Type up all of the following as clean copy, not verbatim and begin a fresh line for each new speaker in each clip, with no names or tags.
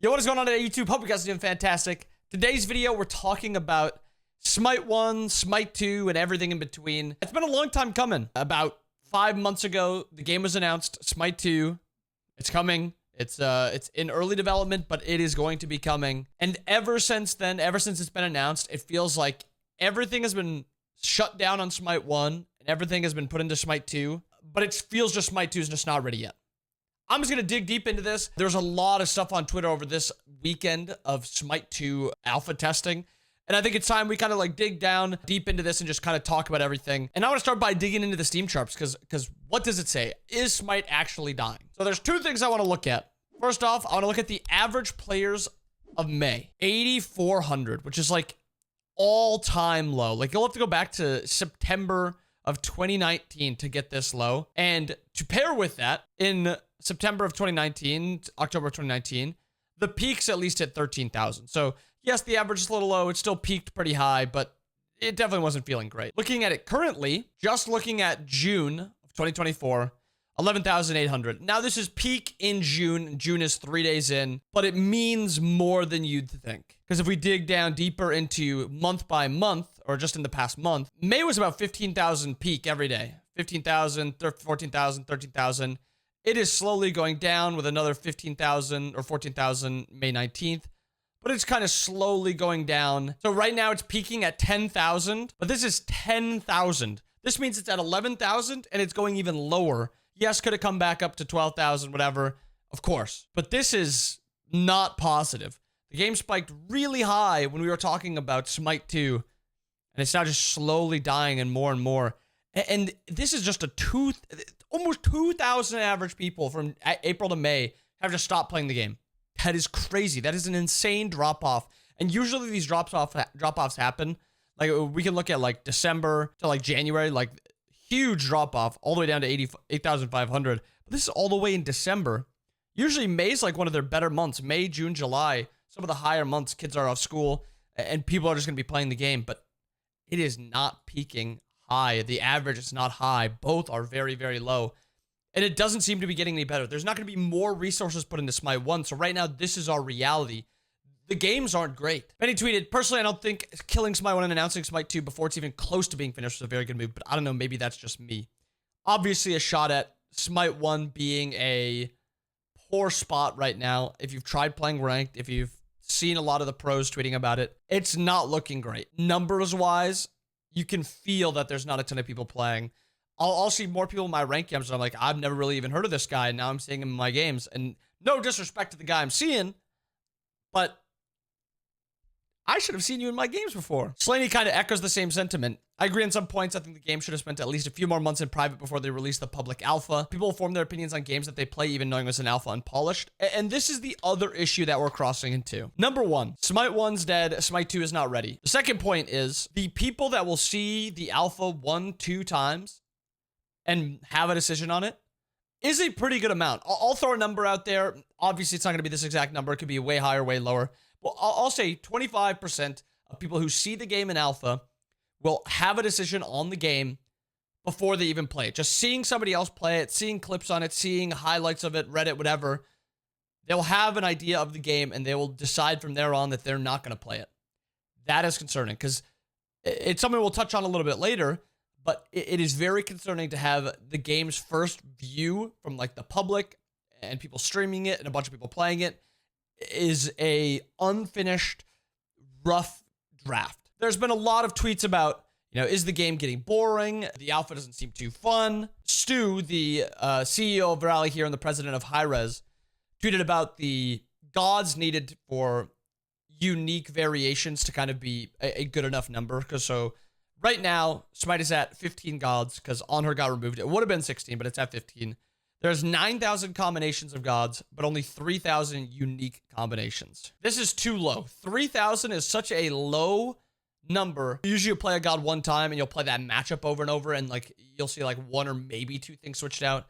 Yo, what is going on today, YouTube? Hope you guys are doing fantastic. Today's video, we're talking about Smite 1, Smite 2, and everything in between. It's been a long time coming. About 5 months ago, the game was announced, Smite 2. It's coming. It's in early development, but it is going to be coming. And ever since then, ever since it's been announced, it feels like everything has been shut down on Smite 1, and everything has been put into Smite 2. But it feels just Smite 2 is just not ready yet. I'm just going to dig deep into this. There's a lot of stuff on Twitter over this weekend of Smite 2 alpha testing. And I think it's time we kind of like dig down deep into this and just kind of talk about everything. And I want to start by digging into the Steam charts because what does it say? Is Smite actually dying? So there's two things I want to look at. First off, I want to look at the average players of May. 8,400, which is like all-time low. Like you'll have to go back to September of 2019 to get this low. And to pair with that, in September of 2019, October of 2019, the peaks at least hit 13,000. So yes, the average is a little low. It still peaked pretty high, but it definitely wasn't feeling great. Looking at it currently, just looking at June of 2024, 11,800. Now this is peak in June. June is 3 days in, but it means more than you'd think. Because if we dig down deeper into month by month, or just in the past month, May was about 15,000 peak every day. 15,000, 14,000, 13,000. It is slowly going down with another 15,000 or 14,000 May 19th. But it's kind of slowly going down. So right now it's peaking at 10,000, but this is 10,000. This means it's at 11,000 and it's going even lower. Yes, could it come back up to 12,000, whatever? Of course. But this is not positive. The game spiked really high when we were talking about Smite 2, and it's now just slowly dying and more. And this is just almost 2,000 average people from April to May have just stopped playing the game. That is crazy. That is an insane drop-off. And usually these drop-offs happen. Like, we can look at, like, December to, like, January, like, huge drop-off all the way down to 8,500. But this is all the way in December. Usually May's, like, one of their better months. May, June, July, some of the higher months, kids are off school, and people are just going to be playing the game. But it is not peaking high. The average is not high. Both are very, very low. And it doesn't seem to be getting any better. There's not going to be more resources put into Smite 1. So right now, this is our reality. The games aren't great. Benny tweeted, personally, I don't think killing Smite 1 and announcing Smite 2 before it's even close to being finished was a very good move. But I don't know, maybe that's just me. Obviously, a shot at Smite 1 being a poor spot right now. If you've tried playing ranked, if you've seen a lot of the pros tweeting about it, it's not looking great. Numbers-wise, you can feel that there's not a ton of people playing. I'll see more people in my ranked games, and I'm like, I've never really even heard of this guy, and now I'm seeing him in my games. And no disrespect to the guy I'm seeing, but I should have seen you in my games before. Slaney kind of echoes the same sentiment. I agree on some points. I think the game should have spent at least a few more months in private before they release the public alpha. People will form their opinions on games that they play even knowing it was an alpha unpolished. And this is the other issue that we're crossing into. Number one, Smite 1's dead. Smite 2 is not ready. The second point is the people that will see the alpha 1, 2 times and have a decision on it is a pretty good amount. I'll throw a number out there. Obviously, it's not going to be this exact number. It could be way higher, way lower. Well, I'll say 25% of people who see the game in alpha will have a decision on the game before they even play it. Just seeing somebody else play it, seeing clips on it, seeing highlights of it, Reddit, whatever, they'll have an idea of the game and they will decide from there on that they're not going to play it. That is concerning because it's something we'll touch on a little bit later, but it is very concerning to have the game's first view from like the public and people streaming it and a bunch of people playing it is a unfinished, rough draft. There's been a lot of tweets about, is the game getting boring? The alpha doesn't seem too fun. Stu, the CEO of Rally here and the president of Hi-Rez, tweeted about the gods needed for unique variations to kind of be a good enough number. So right now, Smite is at 15 gods because On Her got removed. It would have been 16, but it's at 15. There's 9,000 combinations of gods, but only 3,000 unique combinations. This is too low. 3,000 is such a low number. Usually you play a god one time and you'll play that matchup over and over and like you'll see like one or maybe two things switched out.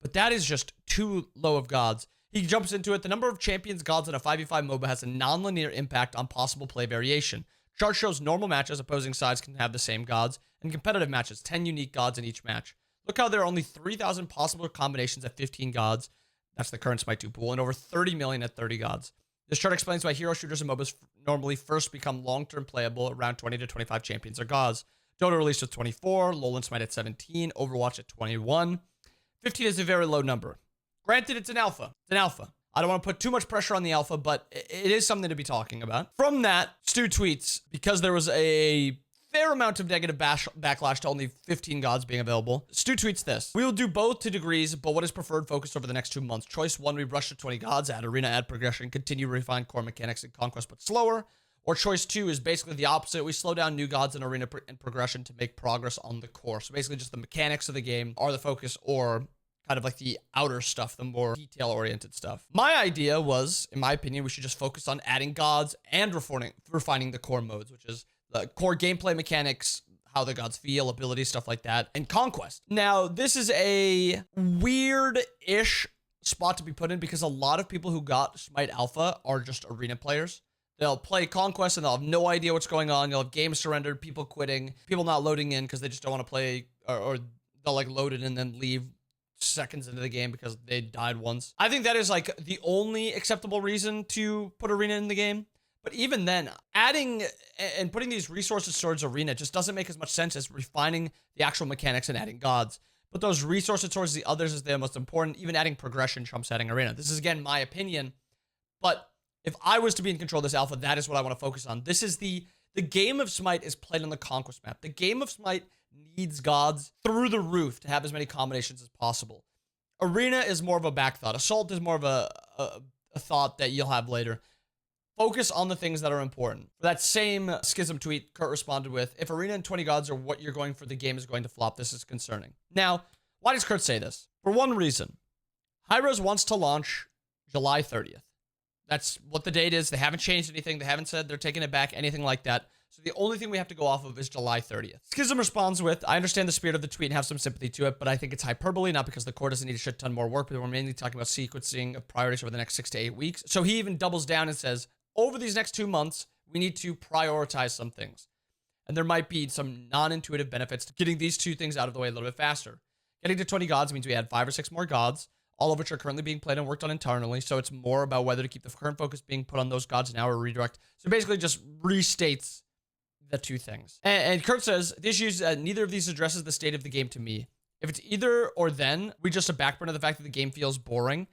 But that is just too low of gods. He jumps into it. The number of champions gods in a 5v5 MOBA has a non-linear impact on possible play variation. Chart shows normal matches opposing sides can have the same gods, and competitive matches, 10 unique gods in each match. Look how there are only 3,000 possible combinations at 15 gods. That's the current Smite 2 pool, and over 30 million at 30 gods. This chart explains why hero shooters and MOBAs normally first become long-term playable around 20 to 25 champions or gods. Dota released at 24, LoL and Smite at 17, Overwatch at 21. 15 is a very low number. Granted, it's an alpha. It's an alpha. I don't want to put too much pressure on the alpha, but it is something to be talking about. From that, Stu tweets, because there was a fair amount of negative backlash to only 15 gods being available. Stu tweets this: "We will do both to degrees, but what is preferred focus over the next 2 months? Choice 1, we rush to 20 gods, add arena, add progression, continue to refine core mechanics and conquest, but slower. Or choice 2 is basically the opposite. We slow down new gods and arena and progression to make progress on the core." So basically just the mechanics of the game are the focus, or kind of like the outer stuff, the more detail-oriented stuff. My idea was, in my opinion, we should just focus on adding gods and refining the core modes, which is the core gameplay mechanics, how the gods feel, abilities, stuff like that, and conquest. Now, this is a weird-ish spot to be put in because a lot of people who got Smite Alpha are just arena players. They'll play Conquest and they'll have no idea what's going on. You'll have games surrendered, people quitting, people not loading in because they just don't want to play, or they'll like load it and then leave seconds into the game because they died once. I think that is like the only acceptable reason to put arena in the game. But even then, adding and putting these resources towards arena just doesn't make as much sense as refining the actual mechanics and adding gods. But those resources towards the others is the most important. Even adding progression trumps adding arena. This is, again, my opinion. But if I was to be in control of this alpha, that is what I want to focus on. This is the game of Smite is played on the Conquest map. The game of Smite needs gods through the roof to have as many combinations as possible. Arena is more of a back thought. Assault is more of a thought that you'll have later. Focus on the things that are important. For that same Schism tweet, Kurt responded with, "If Arena and 20 gods are what you're going for, the game is going to flop. This is concerning." Now, why does Kurt say this? For one reason. Hyros wants to launch July 30th. That's what the date is. They haven't changed anything. They haven't said they're taking it back, anything like that. So the only thing we have to go off of is July 30th. Schism responds with, "I understand the spirit of the tweet and have some sympathy to it, but I think it's hyperbole, not because the core doesn't need a shit ton more work, but we're mainly talking about sequencing of priorities over the next 6 to 8 weeks. So he even doubles down and says, over these next 2 months, we need to prioritize some things. And there might be some non-intuitive benefits to getting these 2 things out of the way a little bit faster. Getting to 20 gods means we add 5 or 6 more gods, all of which are currently being played and worked on internally. So it's more about whether to keep the current focus being put on those gods now or redirect." So basically just restates the 2 things. And Kurt says, "The issue is that neither of these addresses the state of the game to me. If it's either or then, we just a backburner the fact that the game feels boring.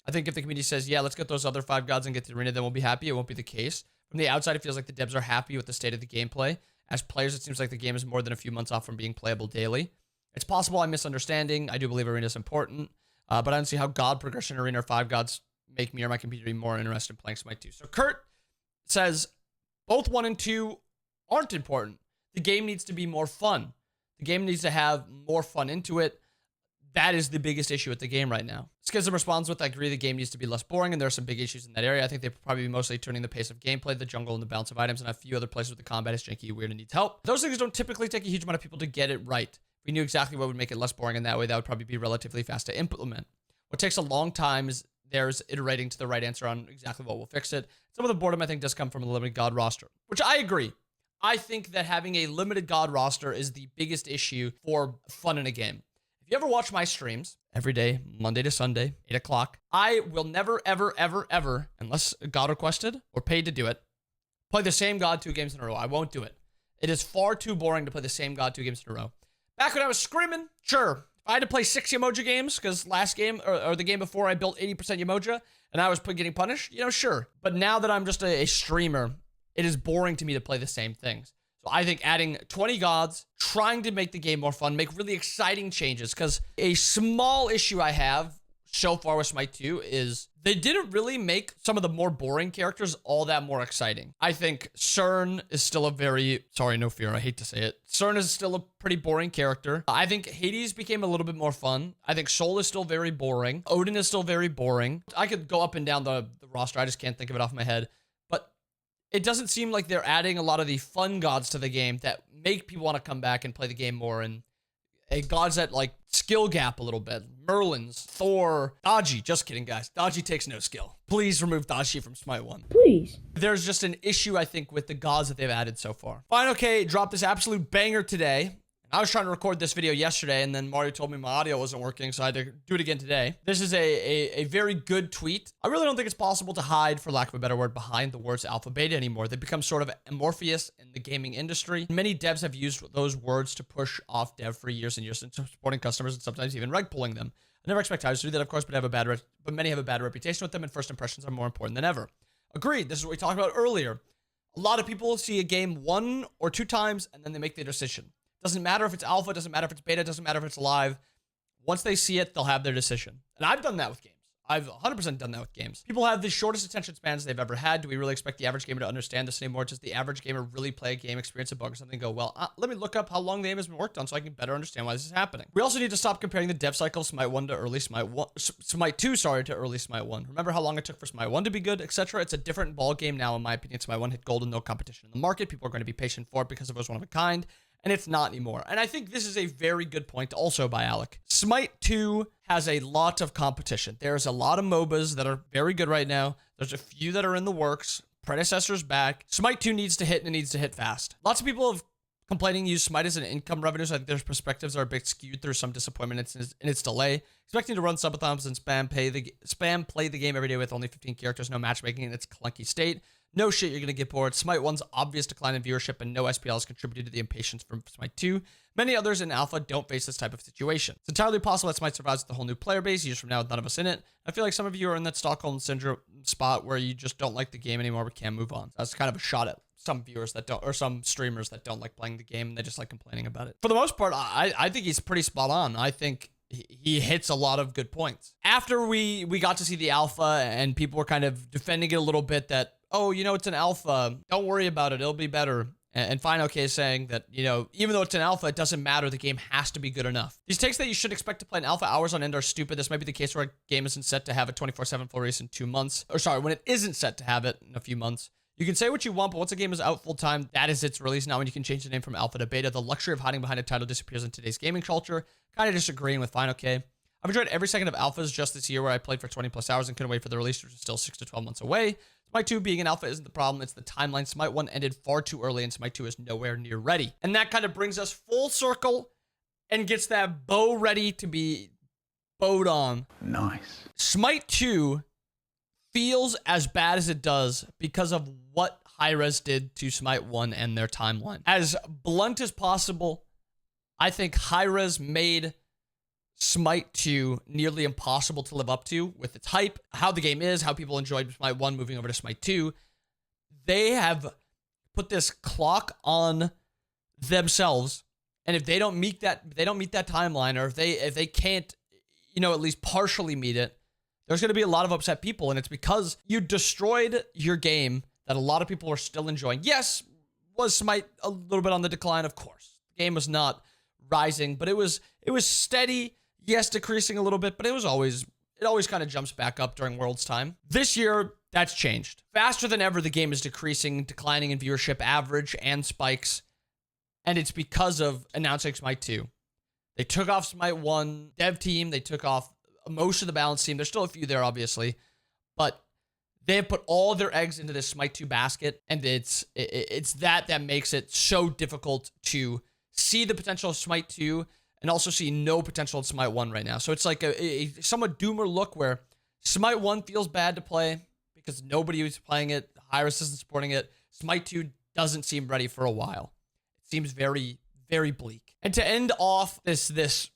I think if the community says, yeah, let's get those other 5 gods and get the arena, then we'll be happy. It won't be the case. From the outside, it feels like the devs are happy with the state of the gameplay. As players, it seems like the game is more than a few months off from being playable daily. It's possible I'm misunderstanding. I do believe arena is important, but I don't see how god progression arena or 5 gods make me or my computer be more interested in playing Smite 2. So Kurt says both 1 and 2 aren't important. The game needs to be more fun. The game needs to have more fun into it. That is the biggest issue with the game right now. Schism responds with, "I agree the game needs to be less boring, and there are some big issues in that area. I think they're probably mostly turning the pace of gameplay, the jungle, and the balance of items, and a few other places where the combat is janky, weird, and needs help. Those things don't typically take a huge amount of people to get it right. If we knew exactly what would make it less boring in that way, that would probably be relatively fast to implement. What takes a long time is there's iterating to the right answer on exactly what will fix it. Some of the boredom, I think, does come from a limited god roster," which I agree. I think that having a limited god roster is the biggest issue for fun in a game. If you ever watch my streams every day, Monday to Sunday, 8 o'clock, I will never, ever, ever, ever, unless God requested or paid to do it, play the same god 2 games in a row. I won't do it. It is far too boring to play the same god 2 games in a row. Back when I was screaming, sure. If I had to play 6 Yamoja games, because last game, or the game before, I built 80% Yamoja, and I was getting punished, sure. But now that I'm just a streamer, it is boring to me to play the same things. So I think adding 20 gods, trying to make the game more fun, make really exciting changes, because a small issue I have so far with Smite 2 is they didn't really make some of the more boring characters all that more exciting. I think CERN is still a very, sorry, no fear, I hate to say it. CERN is still a pretty boring character. I think Hades became a little bit more fun. I think Sol is still very boring. Odin is still very boring. I could go up and down the roster, I just can't think of it off my head. It doesn't seem like they're adding a lot of the fun gods to the game that make people want to come back and play the game more, and gods that like skill gap a little bit. Merlin's, Thor, Daji. Just kidding, guys. Daji takes no skill. Please remove Daji from Smite 1.
Please.
There's just an issue, I think, with the gods that they've added so far. Final K dropped this absolute banger today. I was trying to record this video yesterday, and then Mario told me my audio wasn't working, so I had to do it again today. This is a very good tweet. I really don't think it's possible to hide, for lack of a better word, behind the words alpha beta anymore. They become sort of amorphous in the gaming industry. Many devs have used those words to push off dev for years and years, and supporting customers and sometimes even reg pulling them. I never expect others to do that, of course, but many have a bad reputation with them, and first impressions are more important than ever. Agreed. This is what we talked about earlier. A lot of people see a game 1 or 2 times, and then they make their decision. Doesn't matter if it's alpha, doesn't matter if it's beta, doesn't matter if it's live. Once they see it, they'll have their decision. And I've done that with games. I've 100% done that with games. People have the shortest attention spans they've ever had. Do we really expect the average gamer to understand this anymore? Does the average gamer really play a game, experience a bug or something, and go, well, let me look up how long the game has been worked on so I can better understand why this is happening. We also need to stop comparing the dev cycle of Smite 1 to early Smite 1, Smite 2, sorry, to early Smite 1. Remember how long it took for Smite 1 to be good, etc.? It's a different ball game now, in my opinion. Smite 1 hit gold and no competition in the market. People are going to be patient for it because it was one of a kind. And it's not anymore. And I think this is a very good point also by Alec. Smite 2 has a lot of competition. There's a lot of MOBAs that are very good right now. There's a few that are in the works. Predecessor's back. Smite 2 needs to hit, and it needs to hit fast. Lots of people have complaining use Smite as an income revenue, so I think their perspectives are a bit skewed through some disappointment in its delay. Expecting to run subathons and spam play the game every day with only 15 characters, no matchmaking in its clunky state. No shit, you're going to get bored. Smite 1's obvious decline in viewership and no SPL has contributed to the impatience from Smite 2. Many others in Alpha don't face this type of situation. It's entirely possible that Smite survives with a whole new player base years from now with none of us in it. I feel like some of you are in that Stockholm Syndrome spot where you just don't like the game anymore but can't move on. That's kind of a shot at some viewers that don't, or some streamers that don't like playing the game and they just like complaining about it. For the most part, I think he's pretty spot on. I think he hits a lot of good points. After we got to see the alpha and people were kind of defending it a little bit that, oh, you know, it's an alpha, don't worry about it, it'll be better. And Fine OK is saying that, you know, even though it's an alpha, it doesn't matter, the game has to be good enough. These takes that you should expect to play an alpha hours on end are stupid. This might be the case where a game isn't set to have a 24/7 full release in 2 months. Or sorry, when it isn't set to have it in a few months. You can say what you want, but once a game is out full time, that is its release. Now when you can change the name from alpha to beta, the luxury of hiding behind a title disappears in today's gaming culture. Kind of disagreeing with Fine OK. I've enjoyed every second of alphas just this year where I played for 20 plus hours and couldn't wait for the release, which is still 6 to 12 months away. Smite 2 being an alpha isn't the problem, it's the timeline. Smite 1 ended far too early and Smite 2 is nowhere near ready. And that kind of brings us full circle and gets that bow ready to be bowed on. Nice. Smite 2 feels as bad as it does because of what Hi-Rez did to Smite 1 and their timeline. As blunt as possible, I think Hi-Rez made Smite 2 nearly impossible to live up to with its hype, how the game is, how people enjoyed Smite 1 moving over to Smite 2. They have put this clock on themselves, and if they don't meet that, timeline, or if they can't, you know, at least partially meet it, there's going to be a lot of upset people, and it's because you destroyed your game that a lot of people are still enjoying. Yes, was Smite a little bit on the decline? Of course. The game was not rising, but it was steady. Yes, decreasing a little bit, but it always kind of jumps back up during World's time. This year, that's changed. Faster than ever, the game is decreasing, declining in viewership average and spikes, and it's because of announcing Smite 2. They took off Smite 1 dev team, they took off most of the balance team. There's still a few there, obviously, but they have put all their eggs into this Smite 2 basket, and it's that makes it so difficult to see the potential of Smite 2 and also see no potential in Smite 1 right now. So it's like a somewhat doomer look where Smite 1 feels bad to play because nobody was playing it, Hi-Rez isn't supporting it. Smite 2 doesn't seem ready for a while. It seems very, very bleak. And to end off this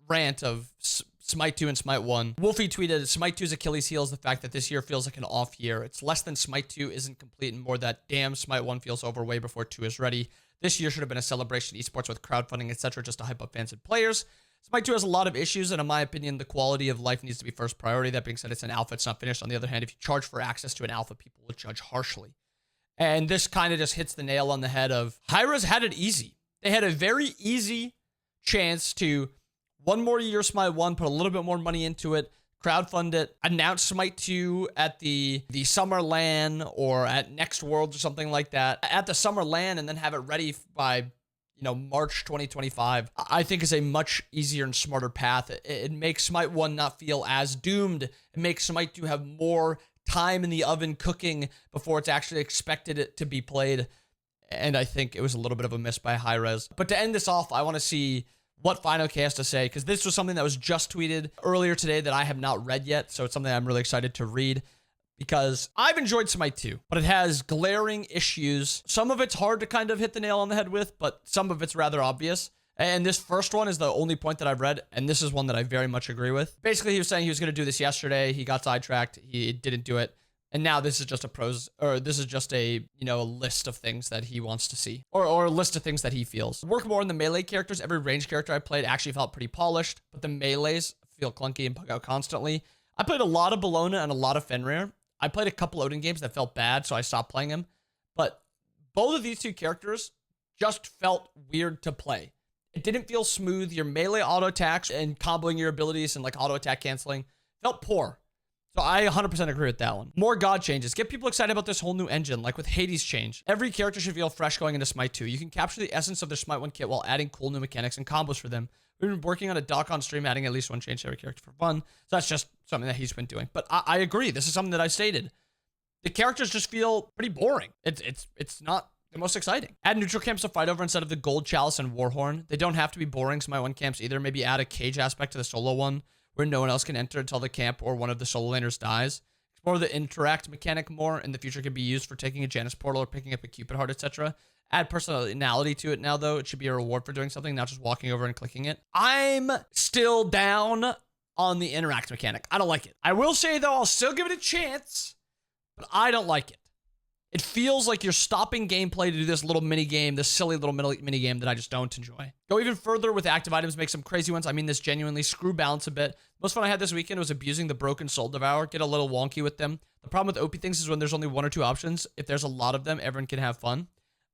rant of Smite 2 and Smite 1, Wolfie tweeted, Smite 2's Achilles heel is the fact that this year feels like an off year. It's less than Smite 2 isn't complete and more that, damn, Smite 1 feels over way before 2 is ready. This year should have been a celebration of esports with crowdfunding, etc., just to hype up fans and players. Smite 2 has a lot of issues, and in my opinion, the quality of life needs to be first priority. That being said, it's an alpha, it's not finished. On the other hand, if you charge for access to an alpha, people will judge harshly. And this kind of just hits the nail on the head of Hi-Rez had it easy. They had a very easy chance to one more year Smite 1, put a little bit more money into it, crowdfund it, announce Smite 2 at the Summer LAN or at Next World or something like that, at the Summer LAN, and then have it ready by, you know, March 2025, I think is a much easier and smarter path. It makes Smite 1 not feel as doomed. It makes Smite 2 have more time in the oven cooking before it's actually expected it to be played. and I think it was a little bit of a miss by Hi-Rez. But to end this off, I want to see what Final K has to say, because this was something that was just tweeted earlier today that I have not read yet, so it's something I'm really excited to read, because I've enjoyed Smite 2, but it has glaring issues. Some of it's hard to kind of hit the nail on the head with, but some of it's rather obvious. And this first one is the only point that I've read, and this is one that I very much agree with. Basically, he was saying he was going to do this yesterday. He got sidetracked. He didn't do it. And now this is just a list of things that he wants to see, or a list of things that he feels. Work more on the melee characters. Every range character I played actually felt pretty polished, but the melees feel clunky and bug out constantly. I played a lot of Bologna and a lot of Fenrir. I played a couple Odin games that felt bad, so I stopped playing them. But both of these two characters just felt weird to play. It didn't feel smooth. Your melee auto attacks and comboing your abilities and like auto attack canceling felt poor. So I 100% agree with that one. More god changes. Get people excited about this whole new engine, like with Hades change. Every character should feel fresh going into Smite 2. You can capture the essence of their Smite 1 kit while adding cool new mechanics and combos for them. We've been working on a doc on stream, adding at least one change to every character for fun. So that's just something that he's been doing. But I agree. This is something that I stated. The characters just feel pretty boring. It's not the most exciting. Add neutral camps to fight over instead of the Gold Chalice and Warhorn. They don't have to be boring Smite 1 camps either. Maybe add a cage aspect to the solo one, where no one else can enter until the camp or one of the solo laners dies. Explore the interact mechanic more. In the future, can be used for taking a Janus portal or picking up a Cupid heart, etc. Add personality to it now, though. It should be a reward for doing something, not just walking over and clicking it. I'm still down on the interact mechanic. I don't like it. I will say, though, I'll still give it a chance, but I don't like it. It feels like you're stopping gameplay to do this little mini game, this silly little mini game that I just don't enjoy. Go even further with active items, make some crazy ones. I mean this genuinely. Screw balance a bit. Most fun I had this weekend was abusing the Broken Soul Devour. Get a little wonky with them. The problem with OP things is when there's only one or two options. If there's a lot of them, everyone can have fun.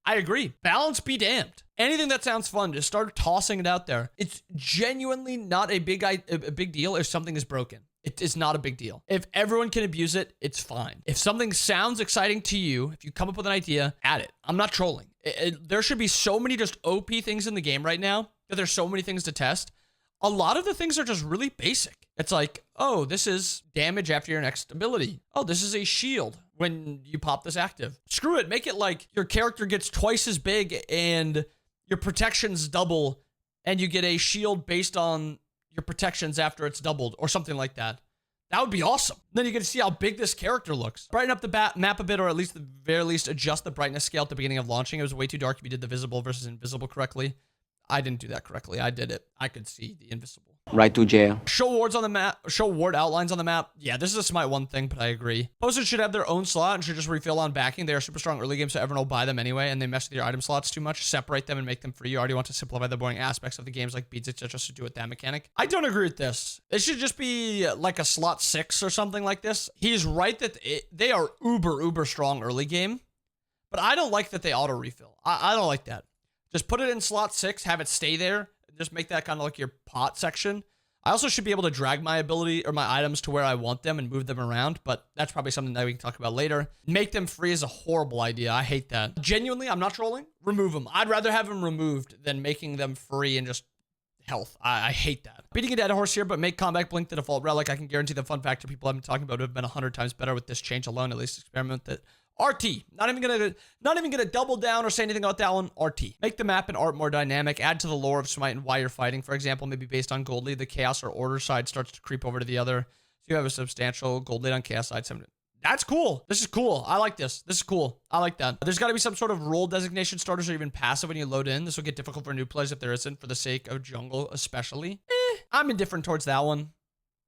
I agree. Balance be damned. Anything that sounds fun, just start tossing it out there. It's genuinely not a big deal if something is broken. It is not a big deal. If everyone can abuse it, it's fine. If something sounds exciting to you, if you come up with an idea, add it. I'm not trolling. There should be so many just OP things in the game right now that there's so many things to test. A lot of the things are just really basic. It's like, oh, this is damage after your next ability. Oh, this is a shield when you pop this active. Screw it. Make it like your character gets twice as big and your protections double and you get a shield based on your protections after it's doubled or something like that. That would be awesome. Then you get to see how big this character looks. Brighten up the map a bit, or at least at the very least adjust the brightness scale at the beginning of launching. It was way too dark if you did the visible versus invisible correctly. I didn't do that correctly. I did it. I could see the invisible.
Right to jail.
Show wards on the map. Show ward outlines on the map. Yeah, this is a Smite 1 thing, but I agree. Posters should have their own slot and should just refill on backing. They are super strong early game, so everyone will buy them anyway, and they mess with your item slots too much. Separate them and make them free. You already want to simplify the boring aspects of the games like beads, etc. to do with that mechanic. I don't agree with this. It should just be like a slot 6 or something like this. He's right that they are uber strong early game, but I don't like that they auto refill. I don't like that. Just put it in slot 6, have it stay there, just make that kind of like your pot section. I also should be able to drag my ability or my items to where I want them and move them around, but that's probably something that we can talk about later. Make them free is a horrible idea. I hate that. Genuinely, I'm not trolling. Remove them. I'd rather have them removed than making them free and just health. I hate that. Beating a dead horse here, but make combat blink the default relic. I can guarantee the fun factor people have been talking about would have been 100 times better with this change alone. At least experiment that. RT. Not even gonna double down or say anything about that one. RT. Make the map and art more dynamic. Add to the lore of Smite and why you're fighting. For example, maybe based on gold lead, the chaos or order side starts to creep over to the other. So you have a substantial gold lead on chaos side. That's cool. This is cool. I like this. This is cool. I like that. There's got to be some sort of role designation starters or even passive when you load in. This will get difficult for new players if there isn't, for the sake of jungle especially. I'm indifferent towards that one.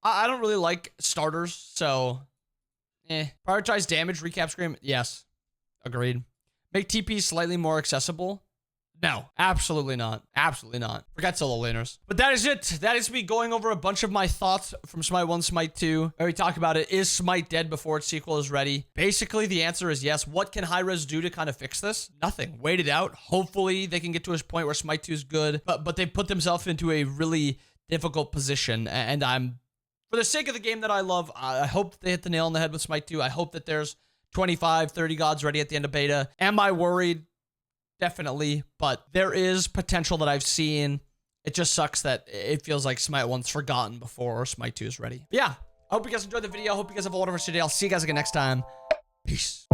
I don't really like starters, so prioritize damage, recap scream. Yes. Agreed. Make TP slightly more accessible. No, absolutely not. Absolutely not. Forget solo laners. But that is it. That is me going over a bunch of my thoughts from Smite 1, Smite 2. Where we talk about it. Is Smite dead before its sequel is ready? Basically, the answer is yes. What can Hi-Rez do to kind of fix this? Nothing. Wait it out. Hopefully, they can get to a point where Smite 2 is good. But they put themselves into a really difficult position. And for the sake of the game that I love, I hope they hit the nail on the head with Smite 2. I hope that there's 25, 30 gods ready at the end of beta. Am I worried? Definitely, but there is potential that I've seen. It just sucks that it feels like Smite 1's forgotten before Smite 2 is ready. But yeah, I hope you guys enjoyed the video. I hope you guys have a wonderful day. I'll see you guys again next time. Peace.